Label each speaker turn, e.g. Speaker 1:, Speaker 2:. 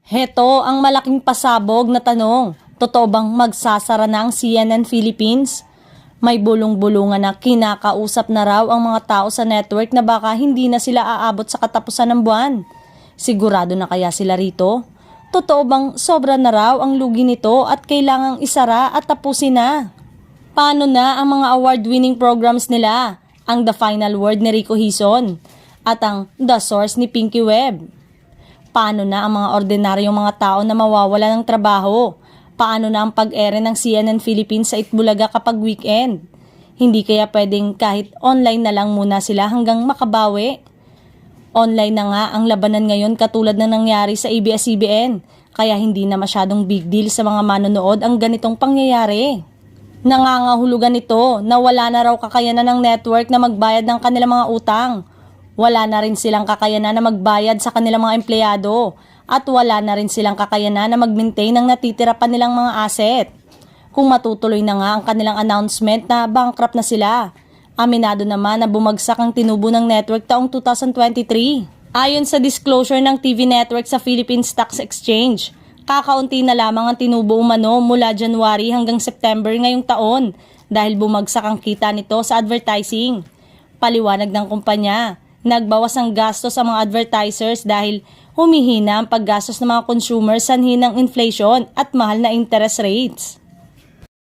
Speaker 1: Heto ang malaking pasabog na tanong. Totoo bang magsasara na ang CNN Philippines? May bulong-bulungan na kinakausap na raw ang mga tao sa network na baka hindi na sila aabot sa katapusan ng buwan. Sigurado na kaya sila rito? Totoo bang sobra na raw ang lugi nito at kailangang isara at tapusin na? Paano na ang mga award-winning programs nila? Ang The Final Word ni Rico Hison at ang The Source ni Pinky Webb? Paano na ang mga ordinaryong mga tao na mawawala ng trabaho? Paano na ang pag-ere ng CNN Philippines sa Itbulaga kapag weekend? Hindi kaya pwedeng kahit online na lang muna sila hanggang makabawi? Online na nga ang labanan ngayon katulad ng nangyari sa ABS-CBN, kaya hindi na masyadong big deal sa mga manonood ang ganitong pangyayari. Nangangahulugan ito na wala na raw kakayanan ng network na magbayad ng kanilang mga utang. Wala na rin silang kakayanan na magbayad sa kanilang mga empleyado at wala na rin silang kakayanan na mag-maintain ng natitira pa nilang mga asset. Kung matutuloy na nga ang kanilang announcement na bankrupt na sila, aminado naman na bumagsak ang tinubo ng network taong 2023. Ayon sa disclosure ng TV network sa Philippine Stock Exchange, kakaunti na lamang ang tinubo umano mula January hanggang September ngayong taon dahil bumagsak ang kita nito sa advertising. Paliwanag ng kumpanya, nagbawas ang gastos sa mga advertisers dahil humihina ang paggastos ng mga consumers sanhi ng inflation at mahal na interest rates.